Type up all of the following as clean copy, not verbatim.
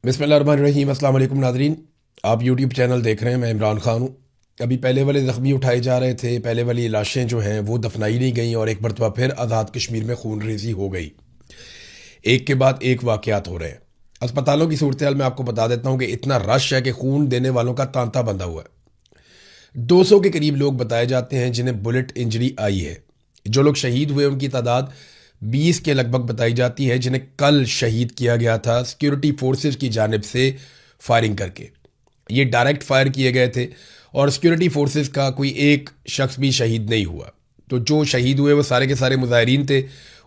बिस्मिल्लाहिर्रहमानिर्रहीम। अस्सलाम वालेकुम नाज़रीन, आप यूट्यूब चैनल देख रहे हैं। मैं इमरान खान हूँ। अभी पहले वाले ज़ख्मी उठाए जा रहे थे, पहले वाली लाशें जो हैं वो दफनाई नहीं गई और एक मरतबा फिर आज़ाद कश्मीर में खून रेजी हो गई। एक के बाद एक वाक़यात हो रहे हैं। अस्पतालों की सूरत हाल मैं आपको बता देता हूँ कि इतना रश है कि खून देने वालों का तांता बंधा हुआ है। 200 के करीब लोग बताए जाते हैं जिन्हें बुलेट इंजरी आई है। जो लोग शहीद हुए उनकी तादाद 20 के लगभग बताई जाती है, जिन्हें कल शहीद किया गया था सिक्योरिटी फोर्सेस की जानिब से फायरिंग करके। ये डायरेक्ट फायर किए गए थे और सिक्योरिटी फोर्सेस का कोई एक शख्स भी शहीद नहीं हुआ। तो जो शहीद हुए वो सारे के सारे मुजाहिरीन थे,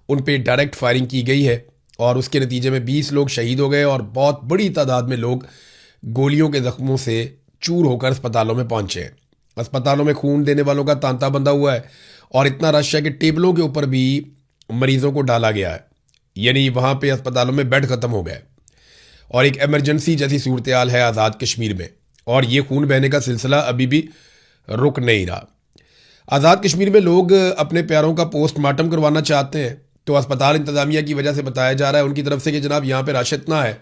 उन पे डायरेक्ट फायरिंग की गई है और उसके नतीजे में 20 लोग शहीद हो गए और बहुत बड़ी तादाद में लोग गोलियों के जख्मों से चूर होकर अस्पतालों में पहुंचे हैं। अस्पतालों में खून देने वालों का तांता बंधा हुआ है और इतना रश है कि टेबलों के ऊपर भी मरीजों को डाला गया है, यानी वहां पे अस्पतालों में बेड खत्म हो गए और एक इमरजेंसी जैसी सूरत हाल है आज़ाद कश्मीर में। और ये खून बहने का सिलसिला अभी भी रुक नहीं रहा। आज़ाद कश्मीर में लोग अपने प्यारों का पोस्टमार्टम करवाना चाहते हैं, तो अस्पताल इंतजामिया की वजह से बताया जा रहा है उनकी तरफ से कि जनाब यहाँ पे रश इतना है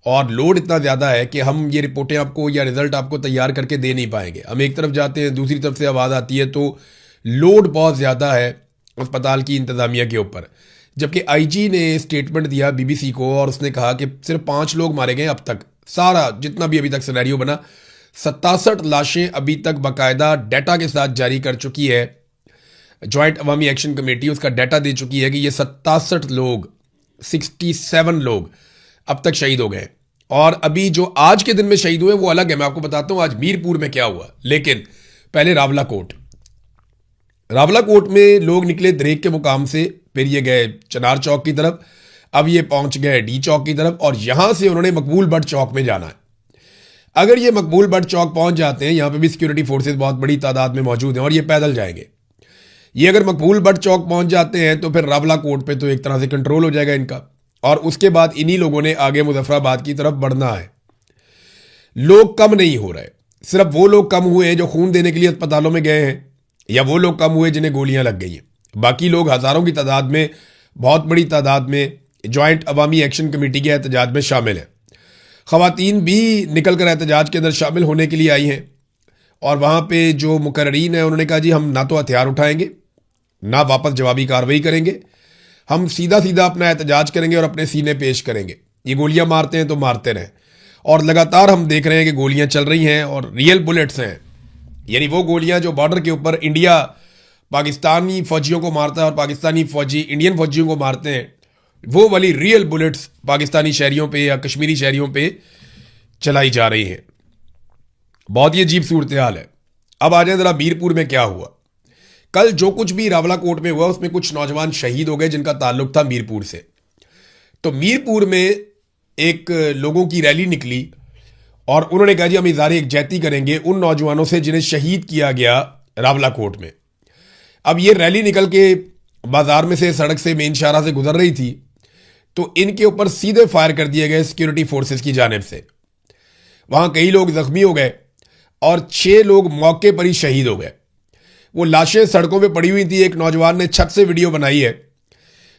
और लोड इतना ज़्यादा है कि हम ये रिपोर्टें आपको या रिजल्ट आपको तैयार करके दे नहीं पाएंगे। हम एक तरफ जाते हैं, दूसरी तरफ से आवाज़ आती है, तो लोड बहुत ज़्यादा है अस्पताल की इंतज़ामिया के ऊपर। जबकि आईजी ने स्टेटमेंट दिया बीबीसी को और उसने कहा कि सिर्फ 5 लोग मारे गए अब तक। सारा जितना भी अभी तक सिनेरियो बना, 67 लाशें अभी तक बाकायदा डाटा के साथ जारी कर चुकी है जॉइंट अवामी एक्शन कमेटी। उसका डाटा दे चुकी है कि ये 67 लोग, 67 लोग अब तक शहीद हो गए। और अभी जो आज के दिन में शहीद हुए वो अलग है, मैं आपको बताता हूं आज मीरपुर में क्या हुआ। लेकिन पहले रावला कोट में लोग निकले दरेक के मुकाम से, फिर ये गए चनार चौक की तरफ, अब ये पहुंच गए डी चौक की तरफ और यहां से उन्होंने मकबूल बट चौक में जाना है। अगर ये मकबूल बट चौक पहुंच जाते हैं, यहां पे भी सिक्योरिटी फोर्सेस बहुत बड़ी तादाद में मौजूद हैं और ये पैदल जाएंगे। ये अगर मकबूल बट चौक पहुंच जाते हैं तो फिर रावला कोट पे तो एक तरह से कंट्रोल हो जाएगा इनका और उसके बाद इन्हीं लोगों ने आगे मुजफ्फराबाद की तरफ बढ़ना है। लोग कम नहीं हो रहे, सिर्फ वो लोग कम हुए हैं जो खून देने के लिए अस्पतालों में गए हैं या वो लोग कम हुए जिन्हें गोलियां लग गई हैं। बाकी लोग हजारों की तादाद में, बहुत बड़ी तादाद में जॉइंट अवामी एक्शन कमेटी के एहतजाज में शामिल है। खवातीन भी निकल कर एहतजाज के अंदर शामिल होने के लिए आई हैं और वहां पे जो मुकर्रीन है उन्होंने कहा जी हम ना तो हथियार उठाएंगे ना वापस जवाबी कार्रवाई करेंगे, हम सीधा सीधा अपना एहतजाज करेंगे और अपने सीने पेश करेंगे। ये गोलियां मारते हैं तो मारते रहें। और लगातार हम देख रहे हैं कि गोलियां चल रही हैं और रियल बुलेट्स हैं, यानी वो गोलियां जो बॉर्डर के ऊपर इंडिया पाकिस्तानी फौजियों को मारता है और पाकिस्तानी फौजी इंडियन फौजियों को मारते हैं, वो वाली रियल बुलेट्स पाकिस्तानी शहरियों पे या कश्मीरी शहरियों पे चलाई जा रही हैं। बहुत ही अजीब सूरत हाल है। अब आ जाए जरा मीरपुर में क्या हुआ। कल जो कुछ भी रावला कोट में हुआ उसमें कुछ नौजवान शहीद हो गए जिनका ताल्लुक था मीरपुर से। तो मीरपुर में एक लोगों की रैली निकली और उन्होंने कहा जी हम इज़हार यकजहती करेंगे उन नौजवानों से जिन्हें शहीद किया गया रावला कोट में। अब ये रैली निकल के बाजार में से, सड़क से, मेन शाहरा से गुजर रही थी तो इनके ऊपर सीधे फायर कर दिए गए सिक्योरिटी फोर्सेस की जानिब से। वहां कई लोग जख्मी हो गए और 6 लोग मौके पर ही शहीद हो गए। वो लाशें सड़कों पे पड़ी हुई थी। एक नौजवान ने छत से वीडियो बनाई है,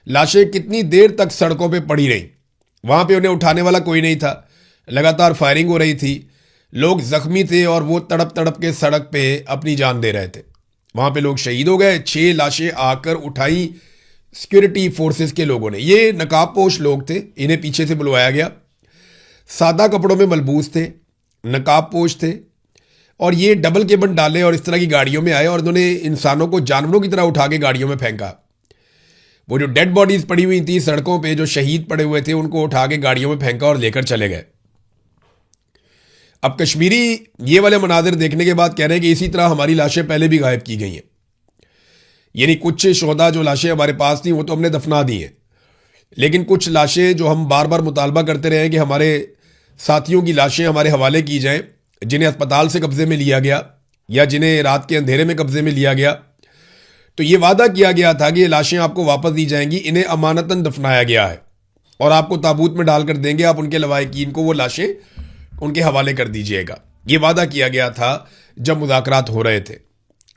लाशें कितनी देर तक सड़कों पे पड़ी रही। वहां पे उन्हें उठाने वाला कोई नहीं था, लगातार फायरिंग हो रही थी, लोग जख्मी थे और वो तड़प तड़प के सड़क पे अपनी जान दे रहे थे। वहां पे लोग शहीद हो गए। 6 लाशें आकर उठाई सिक्योरिटी फोर्सेस के लोगों ने। ये नकाबपोश लोग थे, इन्हें पीछे से बुलवाया गया, सादा कपड़ों में मलबूस थे, नकाबपोश थे और ये डबल केबन डाले और इस तरह की गाड़ियों में आए और उन्होंने इंसानों को जानवरों की तरह उठा के गाड़ियों में फेंका। वो जो डेड बॉडीज पड़ी हुई थी सड़कों पे, जो शहीद पड़े हुए थे, उनको उठा के गाड़ियों में फेंका और लेकर चले गए। अब कश्मीरी ये वाले मनाजिर देखने के बाद कह रहे हैं कि इसी तरह हमारी लाशें पहले भी गायब की गई हैं। यानी कुछ शोहदा जो लाशें हमारे पास थी वो तो हमने दफना दी हैं, लेकिन कुछ लाशें जो हम बार बार मुतालबा करते रहे कि हमारे साथियों की लाशें हमारे हवाले की जाएं, जिन्हें अस्पताल से कब्जे में लिया गया या जिन्हें रात के अंधेरे में कब्जे में लिया गया, तो ये वादा किया गया था कि ये लाशें आपको वापस दी जाएंगी, इन्हें अमानतन दफनाया गया है और आपको ताबूत में डालकर देंगे, आप उनके लवाहिकीन को वो लाशें उनके हवाले कर दीजिएगा। ये वादा किया गया था जब मुज़ाकरात हो रहे थे।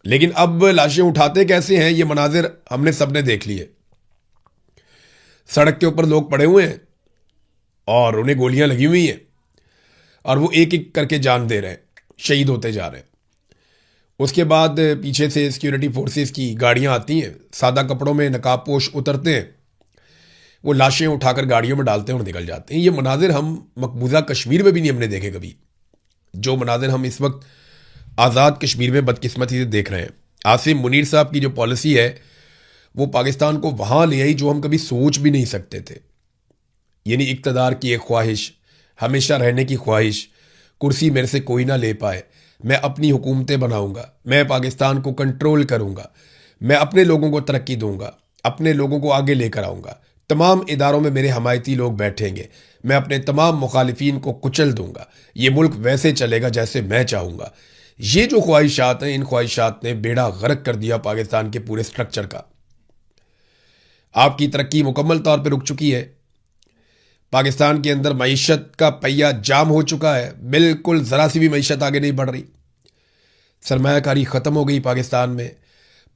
लेकिन अब लाशें उठाते कैसे हैं ये मनाजिर हमने सबने देख लिए। सड़क के ऊपर लोग पड़े हुए हैं और उन्हें गोलियां लगी हुई हैं और वो एक एक करके जान दे रहे हैं, शहीद होते जा रहे हैं। उसके बाद पीछे से सिक्योरिटी फोर्सेस की गाड़ियां आती हैं, सादा कपड़ों में नकाबपोश उतरते हैं, वो लाशें उठाकर गाड़ियों में डालते हैं और निकल जाते हैं। ये मनाजिर हम मकबूजा कश्मीर में भी नहीं हमने देखे कभी, जो मनाजिर हम इस वक्त आज़ाद कश्मीर में बदकिस्मती से देख रहे हैं। आसिम मुनीर साहब की जो पॉलिसी है वो पाकिस्तान को वहाँ ले आई जो हम कभी सोच भी नहीं सकते थे, यानी इक़्तिदार की एक ख्वाहिश, हमेशा रहने की ख्वाहिश, कुर्सी मेरे से कोई ना ले पाए, मैं अपनी हुकूमतें बनाऊंगा, मैं पाकिस्तान को कंट्रोल करूंगा, मैं अपने लोगों को तरक्की दूंगा, अपने लोगों को आगे लेकर आऊंगा, तमाम इदारों में मेरे हमायती लोग बैठेंगे, मैं अपने तमाम मुखालिफिन को कुचल दूंगा, ये मुल्क वैसे चलेगा जैसे मैं चाहूंगा। ये जो ख्वाहिशात हैं, इन ख्वाहिशात ने बेड़ा गर्क कर दिया पाकिस्तान के पूरे स्ट्रक्चर का। आपकी तरक्की मुकम्मल तौर पर रुक चुकी है। पाकिस्तान के अंदर मईशत का पहिया जाम हो चुका है, बिल्कुल ज़रा सी भी मईशत आगे नहीं बढ़ रही। सरमायाकारी ख़त्म हो गई पाकिस्तान में।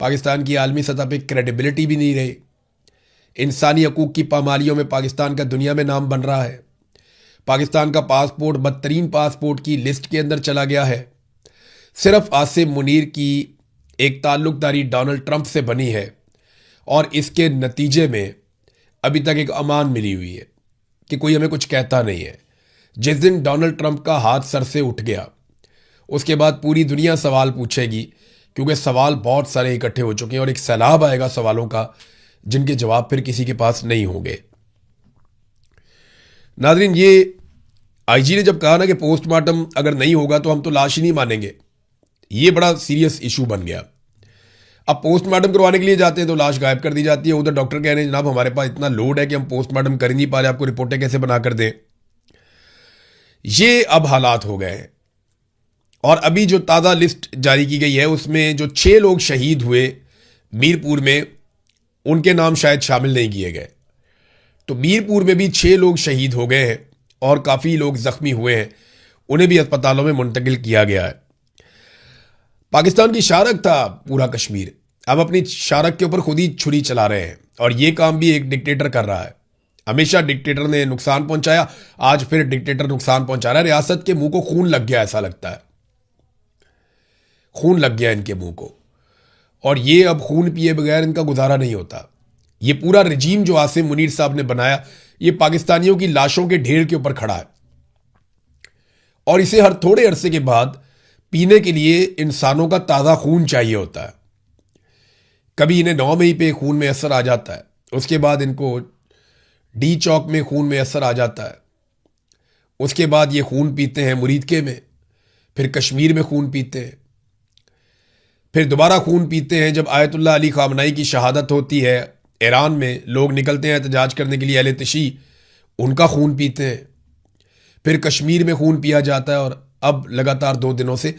पाकिस्तान की आलमी सतह पे क्रेडिबिलिटी भी नहीं रही। इंसानी हकूक़ की पामालियों में पाकिस्तान का दुनिया में नाम बन रहा है। पाकिस्तान का पासपोर्ट बदतरीन पासपोर्ट की लिस्ट के अंदर चला गया है। सिर्फ आसिम मुनीर की एक ताल्लुकदारी डोनाल्ड ट्रंप से बनी है और इसके नतीजे में अभी तक एक अमान मिली हुई है कि कोई हमें कुछ कहता नहीं है। जिस दिन डोनाल्ड ट्रंप का हाथ सर से उठ गया उसके बाद पूरी दुनिया सवाल पूछेगी, क्योंकि सवाल बहुत सारे इकट्ठे हो चुके हैं और एक सैलाब आएगा सवालों का जिनके जवाब फिर किसी के पास नहीं होंगे। नाज़रीन, ये आईजी ने जब कहा ना कि पोस्टमार्टम अगर नहीं होगा तो हम तो लाश ही नहीं मानेंगे, ये बड़ा सीरियस इशू बन गया। अब पोस्टमार्टम करवाने के लिए जाते हैं तो लाश गायब कर दी जाती है। उधर डॉक्टर कह रहे हैं जनाब हमारे पास इतना लोड है कि हम पोस्टमार्टम कर ही नहीं पा रहे, आपको रिपोर्टें कैसे बना कर दें। ये अब हालात हो गए हैं। और अभी जो ताज़ा लिस्ट जारी की गई है उसमें जो 6 लोग शहीद हुए मीरपुर में, उनके नाम शायद शामिल नहीं किए गए। तो मीरपुर में भी 6 लोग शहीद हो गए हैं और काफ़ी लोग ज़ख्मी हुए हैं, उन्हें भी अस्पतालों में मुंतकिल किया गया है। पाकिस्तान की शारक था पूरा कश्मीर, अब अपनी शारक के ऊपर खुद ही छुरी चला रहे हैं और ये काम भी एक डिक्टेटर कर रहा है। हमेशा डिक्टेटर ने नुकसान पहुंचाया, आज फिर डिक्टेटर नुकसान पहुंचा रहा है। रियासत के मुंह को खून लग गया, ऐसा लगता है खून लग गया इनके मुंह को, और ये अब खून पिए बगैर इनका गुजारा नहीं होता। ये पूरा रजीम जो आसिम मुनीर साहब ने बनाया ये पाकिस्तानियों की लाशों के ढेर के ऊपर खड़ा है और इसे हर थोड़े अरसे के बाद पीने के लिए इंसानों का ताज़ा खून चाहिए होता है। कभी इन्हें 9 मई पे खून में असर आ जाता है, उसके बाद इनको डी चौक में खून में असर आ जाता है, उसके बाद ये खून पीते हैं मुरीदके में, फिर कश्मीर में खून पीते हैं, फिर दोबारा खून पीते हैं जब आयतुल्लाह अली खामनाई की शहादत होती है ईरान में, लोग निकलते हैं एहतजाज करने के लिए, अहले तशी उनका खून पीते हैं, फिर कश्मीर में खून पिया जाता है और अब लगातार 2 दिनों से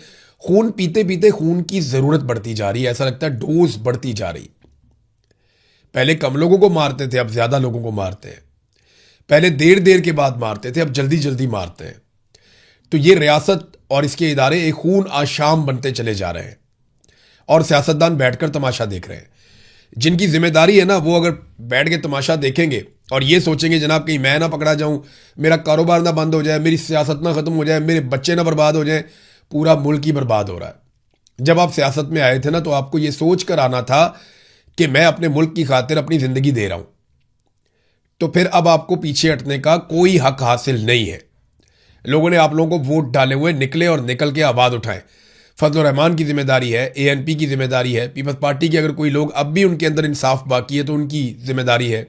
खून पीते पीते खून की ज़रूरत बढ़ती जा रही है। ऐसा लगता है डोज बढ़ती जा रही। पहले कम लोगों को मारते थे, अब ज़्यादा लोगों को मारते हैं। पहले देर देर के बाद मारते थे, अब जल्दी जल्दी मारते हैं। तो ये रियासत और इसके इदारे एक खून आशाम बनते चले जा रहे हैं और सियासतदान बैठकर तमाशा देख रहे हैं। जिनकी जिम्मेदारी है ना, वो अगर बैठ के तमाशा देखेंगे और ये सोचेंगे जनाब कहीं मैं ना पकड़ा जाऊं, मेरा कारोबार ना बंद हो जाए, मेरी सियासत ना ख़त्म हो जाए, मेरे बच्चे ना बर्बाद हो जाए, पूरा मुल्क ही बर्बाद हो रहा है। जब आप सियासत में आए थे ना तो आपको ये सोच कर आना था कि मैं अपने मुल्क की खातिर अपनी ज़िंदगी दे रहा हूं, तो फिर अब आपको पीछे हटने का कोई हक हासिल नहीं है। लोगों ने आप लोगों को वोट डाले हुए निकले और निकल के आवाज़ उठाएं। फजल रहमान की जिम्मेदारी है, एएनपी की जिम्मेदारी है, पीपल्स पार्टी के अगर कोई लोग अब भी उनके अंदर इंसाफ बाकी है तो उनकी जिम्मेदारी है।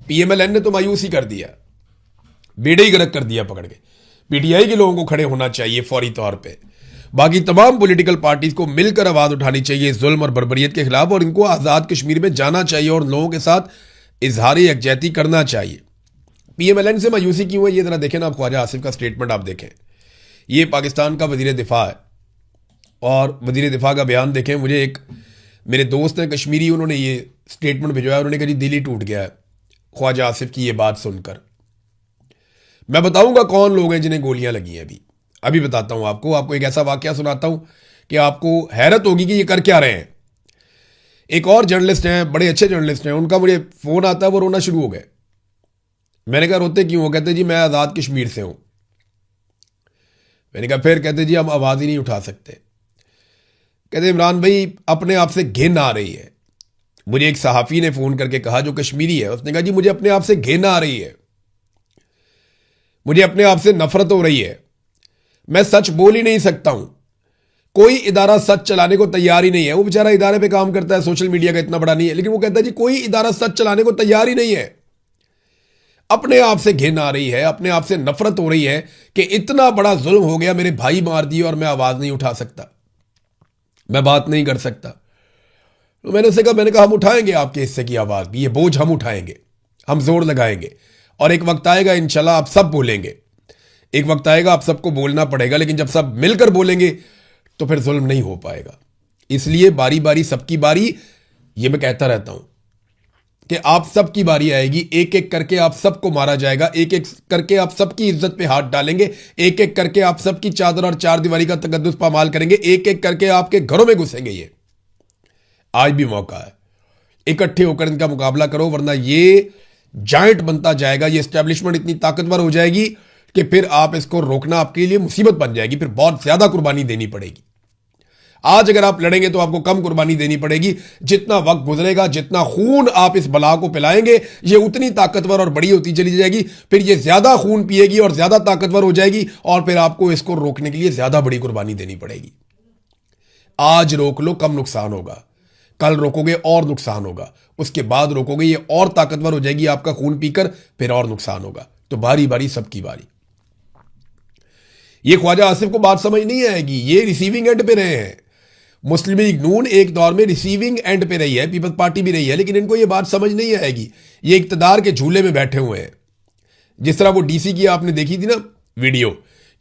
पीएमएलएन ने तो मायूस ही कर दिया, बेड़े ही गर्क कर दिया पकड़ के। पीटीआई के लोगों को खड़े होना चाहिए फौरी तौर पे। बाकी तमाम पॉलिटिकल पार्टीज को मिलकर आवाज़ उठानी चाहिए जुल्म और बर्बरियत के खिलाफ, और इनको आज़ाद कश्मीर में जाना चाहिए और लोगों के साथ इजहार यकजहती करना चाहिए। पीएमएलएन से मायूसी क्यों है ये जरा देखें ना आप। ख्वाजा आसिफ का स्टेटमेंट आप देखें, ये पाकिस्तान का वजीर दिफा है और वजीर दिफा का बयान देखें। मुझे एक मेरे दोस्त हैं कश्मीरी, उन्होंने ये स्टेटमेंट भिजवाया, उन्होंने कहा जी दिल ही टूट गया है ख्वाजा आसिफ की ये बात सुनकर। मैं बताऊंगा कौन लोग हैं जिन्हें गोलियां लगी हैं। अभी बताता हूं आपको एक ऐसा वाकया सुनाता हूं कि आपको हैरत होगी कि ये कर क्या रहे हैं। एक और जर्नलिस्ट हैं, बड़े अच्छे जर्नलिस्ट हैं, उनका मुझे फोन आता है, वो रोना शुरू हो गए। मैंने कहा रोते क्यों हो? कहते जी मैं आज़ाद कश्मीर से हूं। मैंने कहा फिर? कहते जी हम आवाज़ ही नहीं उठा सकते। कहते इमरान भाई अपने आप से घिन आ रही है। मुझे एक सहाफ़ी ने फ़ोन करके कहा जो कश्मीरी है, उसने कहा जी मुझे अपने आप से घिन आ रही है, मुझे अपने आप से नफरत हो रही है, मैं सच बोल ही नहीं सकता हूं। कोई इदारा सच चलाने को तैयार ही नहीं है। वो बेचारा इदारे पे काम करता है, सोशल मीडिया का इतना बड़ा नहीं है, लेकिन वो कहता है जी कोई इदारा सच चलाने को तैयार ही नहीं है। अपने आप से घिन आ रही है, अपने आप से नफरत हो रही है कि इतना बड़ा जुल्म हो गया, मेरे भाई मार दिए और मैं आवाज नहीं उठा सकता, मैं बात नहीं कर सकता। तो मैंने कहा हम उठाएंगे आपके हिस्से की आवाज भी, ये बोझ हम उठाएंगे, हम जोर लगाएंगे और एक वक्त आएगा इंशाल्लाह आप सब बोलेंगे। एक वक्त आएगा आप सबको बोलना पड़ेगा, लेकिन जब सब मिलकर बोलेंगे तो फिर जुल्म नहीं हो पाएगा। इसलिए बारी बारी सबकी बारी, ये मैं कहता रहता हूं कि आप सबकी बारी आएगी, एक एक करके आप सबको मारा जाएगा, एक एक करके आप सबकी इज्जत पे हाथ डालेंगे, एक एक करके आप सबकी चादर और चार दीवारी का तकद्दुस पामाल करेंगे, एक एक करके आपके घरों में घुसेंगे। ये आज भी मौका है, इकट्ठे होकर इनका मुकाबला करो, वरना ये जायंट बनता जाएगा, ये एस्टेब्लिशमेंट इतनी ताकतवर हो जाएगी कि फिर आप इसको रोकना आपके लिए मुसीबत बन जाएगी, फिर बहुत ज्यादा कुर्बानी देनी पड़ेगी। आज अगर आप लड़ेंगे तो आपको कम कुर्बानी देनी पड़ेगी, जितना वक्त गुजरेगा, जितना खून आप इस बला को पिलाएंगे, ये उतनी ताकतवर और बड़ी होती चली जाएगी, फिर ये ज्यादा खून पिएगी और ज्यादा ताकतवर हो जाएगी और फिर आपको इसको रोकने के लिए ज्यादा बड़ी कुर्बानी देनी पड़ेगी। आज रोक लो, कम नुकसान होगा, कल रोकोगे और नुकसान होगा, उसके बाद रोकोगे ये और ताकतवर हो जाएगी आपका खून पीकर, फिर और नुकसान होगा। तो बारी बारी सबकी बारी। ये ख्वाजा आसिफ को बात समझ नहीं आएगी, ये रिसीविंग एंड पे रहे हैं। मुस्लिम लीग नून एक दौर में रिसीविंग एंड पे रही है, पीपल्स पार्टी भी रही है, लेकिन इनको ये बात समझ नहीं आएगी। ये इक्तदार के झूले में बैठे हुए हैं। जिस तरह वो डीसी की आपने देखी थी ना वीडियो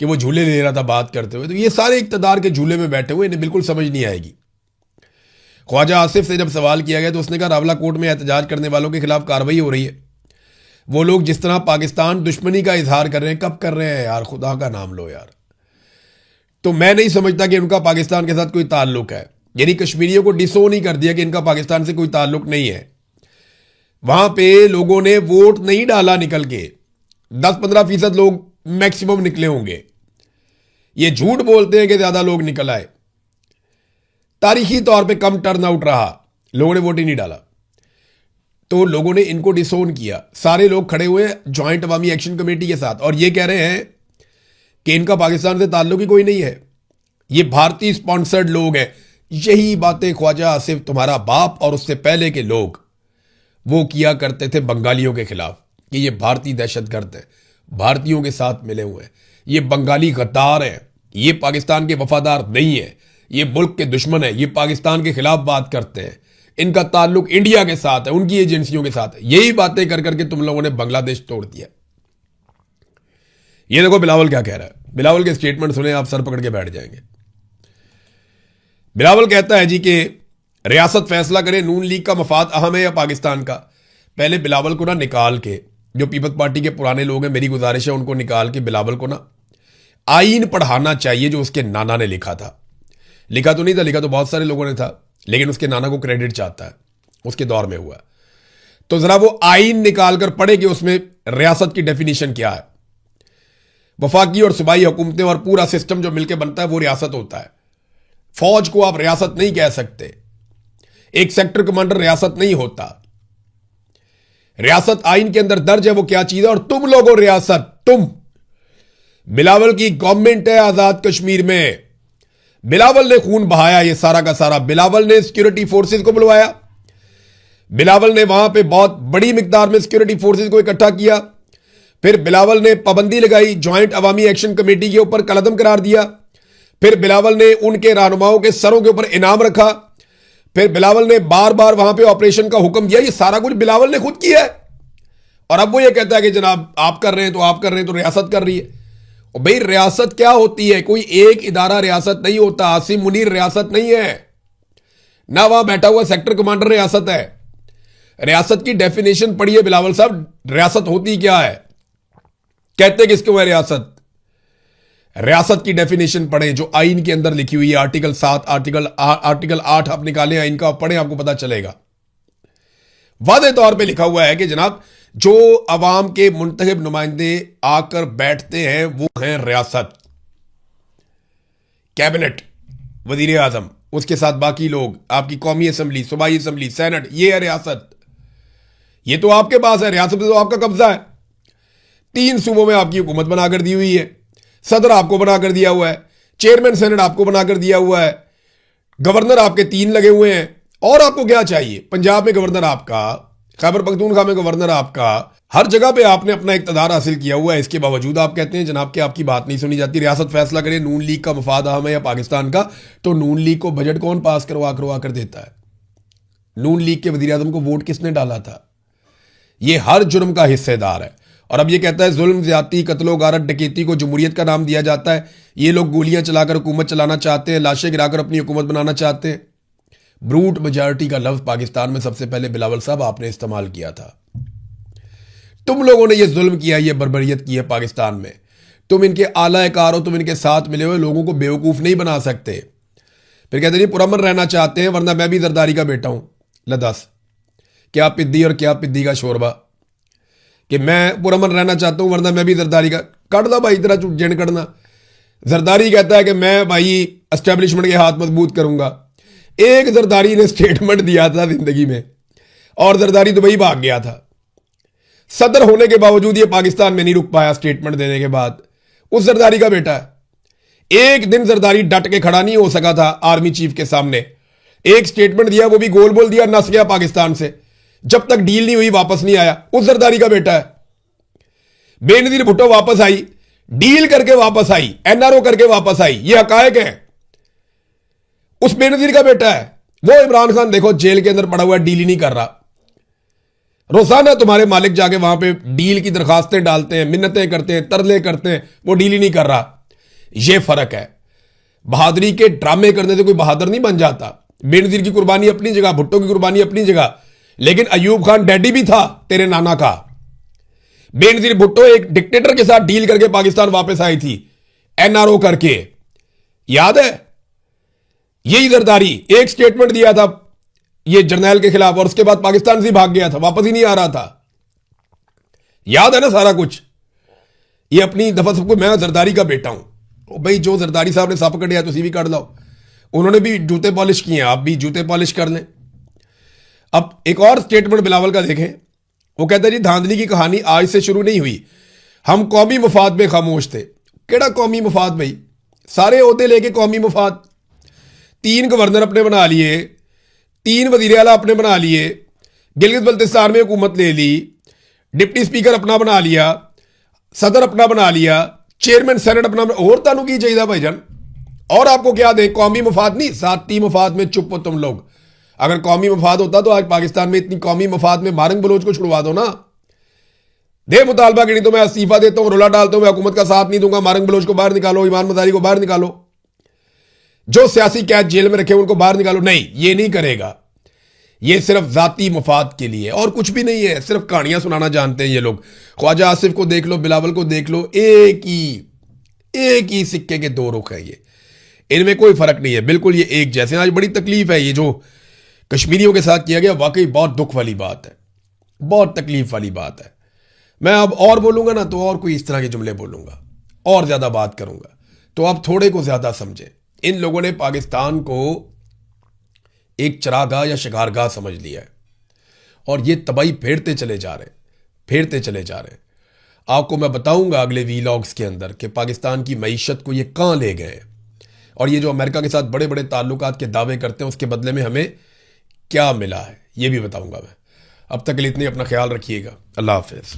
कि वो झूले ले रहा था बात करते हुए, तो ये सारे इक्तदार के झूले में बैठे हुए, इन्हें बिल्कुल समझ नहीं आएगी। ख्वाजा आसिफ से जब सवाल किया गया तो उसने कहा रावला कोर्ट में एहतजाज करने वालों के खिलाफ कार्रवाई हो रही है। वो लोग जिस तरह पाकिस्तान दुश्मनी का इजहार कर रहे हैं, कब कर रहे हैं यार, खुदा का नाम लो यार। तो मैं नहीं समझता कि उनका पाकिस्तान के साथ कोई ताल्लुक है, यानी कश्मीरियों को डिसोन ही कर दिया कि इनका पाकिस्तान से कोई ताल्लुक नहीं है। वहां पे लोगों ने वोट नहीं डाला निकल के, 10-15% लोग मैक्सिमम निकले होंगे। ये झूठ बोलते हैं कि ज्यादा लोग निकल आए, तारीखी तौर पे कम टर्न आउट रहा, लोगों ने वोट ही नहीं डाला। तो लोगों ने इनको डिसोन किया। सारे लोग खड़े हुए ज्वाइंट अवामी एक्शन कमेटी के साथ और ये कह रहे हैं कि इनका पाकिस्तान से ताल्लुक ही कोई नहीं है, ये भारतीय स्पॉन्सर्ड लोग हैं। यही बातें ख्वाजा आसिफ तुम्हारा बाप और उससे पहले के लोग वो किया करते थे बंगालियों के खिलाफ कि ये भारतीय दहशतगर्द है, भारतीयों के साथ मिले हुए हैं, ये बंगाली गद्दार हैं, ये पाकिस्तान के वफादार नहीं है, ये मुल्क के दुश्मन है, ये पाकिस्तान के खिलाफ बात करते हैं, इनका ताल्लुक इंडिया के साथ है, उनकी एजेंसियों के साथ है। यही बातें कर करके तुम लोगों ने बांग्लादेश तोड़ दिया। ये देखो बिलावल क्या कह रहा है, बिलावल के स्टेटमेंट सुने आप सर पकड़ के बैठ जाएंगे। बिलावल कहता है जी कि रियासत फैसला करे, नून लीग का मफाद अहम है या पाकिस्तान का। पहले बिलावल को ना निकाल के, जो पीपल्स पार्टी के पुराने लोग हैं, मेरी गुजारिश है उनको निकाल के बिलावल को ना आईन पढ़ाना चाहिए जो उसके नाना ने लिखा था। लिखा तो नहीं था, लिखा तो बहुत सारे लोगों ने था, लेकिन उसके नाना को क्रेडिट चाहता है, उसके दौर में हुआ। तो जरा वो आईन निकाल कर पढ़े कि उसमें रियासत की डेफिनेशन क्या है। वफाकी और सूबाई हुकूमतें और पूरा सिस्टम जो मिलकर बनता है वो रियासत होता है। फौज को आप रियासत नहीं कह सकते, एक सेक्टर कमांडर रियासत नहीं होता। रियासत आईन के अंदर दर्ज है वो क्या चीज है, और तुम लोगों रियासत, तुम बिलावल की गवर्नमेंट है आजाद कश्मीर में, बिलावल ने खून बहाया ये सारा का सारा, बिलावल ने सिक्योरिटी फोर्सेस को बुलवाया, बिलावल ने वहां पे बहुत बड़ी मिकदार में सिक्योरिटी फोर्सेस को इकट्ठा किया, फिर बिलावल ने पाबंदी लगाई, ज्वाइंट अवामी एक्शन कमेटी के ऊपर कलअदम करार दिया, फिर बिलावल ने उनके रहनुमाओं के सरों के ऊपर इनाम रखा, फिर बिलावल ने बार बार वहां पे ऑपरेशन का हुक्म दिया। ये सारा कुछ बिलावल ने खुद किया है। और अब वो ये कहता है कि जनाब आप कर रहे हैं तो आप कर रहे हैं तो रियासत कर रही है। और भाई रियासत क्या होती है, कोई एक इदारा रियासत नहीं होता। आसिम मुनीर रियासत नहीं है ना, वहां बैठा हुआ सेक्टर कमांडर रियासत है। रियासत की डेफिनेशन पढ़िए बिलावल साहब, रियासत होती क्या है, कहते किसको है रियासत। रियासत की डेफिनेशन पढ़ें जो आइन के अंदर लिखी हुई है, आर्टिकल 7, आर्टिकल 8 आप निकालें आइन का, पढ़ें, आपको पता चलेगा। वादे तौर पे लिखा हुआ है कि जनाब जो अवाम के मुंतखब नुमाइंदे आकर बैठते हैं वो हैं रियासत, कैबिनेट, वजीर आजम, उसके साथ बाकी लोग, आपकी कौमी असम्बली, सूबाई असम्बली, सेनेट, ये है रियासत। ये तो आपके पास है, रियासत तो आपका कब्जा है। 3 सूबों में आपकी हुकूमत बनाकर दी हुई है, सदर आपको बनाकर दिया हुआ है, चेयरमैन सेनेट आपको बनाकर दिया हुआ है, गवर्नर आपके 3 लगे हुए हैं, और आपको क्या चाहिए? पंजाब में गवर्नर आपका, खैबर पख्तूनख्वा में गवर्नर आपका, हर जगह पे आपने अपना इक़्तिदार हासिल किया हुआ है। इसके बावजूद आप कहते हैं जनाब कि आपकी बात नहीं सुनी जाती। रियासत फैसला करे नून लीग का मफाद अहम है या पाकिस्तान का, तो नून लीग को बजट कौन पास करवा कर देता है? नून लीग के वजीर आज़म को वोट किसने डाला था? ये हर जुर्म का हिस्सेदार है। और अब ये कहता है जुल्म, ज्यादती, कत्लो गारत, डकैती को जमहूरियत का नाम दिया जाता है। ये लोग गोलियां चलाकर हुकूमत चलाना चाहते हैं, लाशें गिराकर अपनी हुकूमत बनाना चाहते हैं। ब्रूट मेजॉरिटी का लफ्ज पाकिस्तान में सबसे पहले बिलावल साहब आपने इस्तेमाल किया था। तुम लोगों ने ये जुल्म किया, ये बर्बरियत की है पाकिस्तान में। तुम इनके आला कार हो, तुम इनके साथ मिले हुए लोगों को बेवकूफ़ नहीं बना सकते। फिर कहते नहीं पुरअमन रहना चाहते हैं वरना मैं भी जरदारी का बेटा हूं। लदस क्या पिद्दी और क्या पिद्दी का शोरबा कि मैं पुरअमन रहना चाहता हूं वरना मैं भी जरदारी का। कट दा भाई तेरा जिन कटना। जरदारी कहता है कि मैं भाई एस्टेब्लिशमेंट के हाथ मजबूत करूंगा। एक जरदारी ने स्टेटमेंट दिया था जिंदगी में और जरदारी दुबई भाग गया था। सदर होने के बावजूद ये पाकिस्तान में नहीं रुक पाया स्टेटमेंट देने के बाद। उस जरदारी का बेटा है। एक दिन जरदारी डट के खड़ा नहीं हो सका था आर्मी चीफ के सामने। एक स्टेटमेंट दिया, वो भी गोल बोल दिया, नस गया पाकिस्तान से। जब तक डील नहीं हुई वापस नहीं आया। उस जरदारी का बेटा है। बेनजीर भुट्टो वापस आई, डील करके वापस आई, एनआरओ करके वापस आई। ये हकायक है। उस बेनजीर का बेटा है। वो इमरान खान देखो जेल के अंदर पड़ा हुआ है, डील ही नहीं कर रहा। रोजाना तुम्हारे मालिक जाके वहां पे डील की दरखास्तें डालते हैं, मिन्नतें करते हैं, तरले करते हैं, वो डील ही नहीं कर रहा। ये फर्क है। बहादुरी के ड्रामे करने से कोई बहादुर नहीं बन जाता। बेनजीर की कुर्बानी अपनी जगह, भुट्टो की कुर्बानी अपनी जगह, लेकिन अयूब खान डैडी भी था तेरे नाना का। बेनजीर भुट्टो एक डिक्टेटर के साथ डील करके पाकिस्तान वापस आई थी, एनआरओ करके, याद है? यही जरदारी एक स्टेटमेंट दिया था ये जर्नैल के खिलाफ और उसके बाद पाकिस्तान से भाग गया था, वापस ही नहीं आ रहा था। याद है ना सारा कुछ? ये अपनी दफा सबको मैं जरदारी का बेटा हूं। भाई जो जरदारी साहब ने सप कटिया तुसी भी कट लो। उन्होंने भी जूते पॉलिश किए हैं, आप भी जूते पॉलिश कर लें। अब एक और स्टेटमेंट बिलावल का देखें। वो कहता है जी धांधली की कहानी आज से शुरू नहीं हुई, हम कौमी मफाद में खामोश थे। केड़ा कौमी मफाद भाई? सारे ओहदे लेके कौमी मफाद। 3 गवर्नर अपने बना लिए, 3 वजीर आला अपने बना लिए, गिलगित बल्तिस्तान में हुकूमत ले ली, डिप्टी स्पीकर अपना बना लिया, सदर अपना बना लिया, चेयरमैन सेनेट अपना। और तानू की चाहिए भाईजान? और आपको क्या दे? कौमी मफाद नहीं, साती मफाद में चुप हो तुम लोग। अगर कौमी मफाद होता तो आज पाकिस्तान में इतनी कौमी मफाद में मारंग बलोच को छुड़वा दो ना। दे मुतालबा कि नहीं तो मैं इस्तीफा देता हूं, रुला डालता हूं, मैं हुकूमत का साथ नहीं दूंगा, मारंग बलोच को बाहर निकालो, ईमान मजारी को बाहर निकालो, जो सियासी कैद जेल में रखे उनको बाहर निकालो। नहीं, ये नहीं करेगा। ये सिर्फ जाती मफाद के लिए और कुछ भी नहीं है। सिर्फ कहानियां सुनाना जानते हैं ये लोग। ख्वाजा आसिफ को देख लो, बिलावल को देख लो, एक ही सिक्के के 2 रुख है। ये इनमें कोई फर्क नहीं है, बिल्कुल ये एक जैसे। आज बड़ी तकलीफ है ये जो कश्मीरियों के साथ किया गया, वाकई बहुत दुख वाली बात है, बहुत तकलीफ वाली बात है। मैं अब और बोलूंगा ना तो और कोई इस तरह के जुमले बोलूंगा और ज्यादा बात करूंगा, तो आप थोड़े को ज्यादा समझे। इन लोगों ने पाकिस्तान को एक चरागाह या शिकारगाह समझ लिया है और ये तबाही फेरते चले जा रहे हैं। आपको मैं बताऊंगा अगले वीलॉग्स के अंदर कि पाकिस्तान की मईशत को ये कहां ले गए और ये जो अमेरिका के साथ बड़े बड़े ताल्लुकात के दावे करते हैं उसके बदले में हमें क्या मिला है, ये भी बताऊंगा मैं। अब तक के लिए इतनी अपना ख्याल रखिएगा। अल्लाह हाफिज।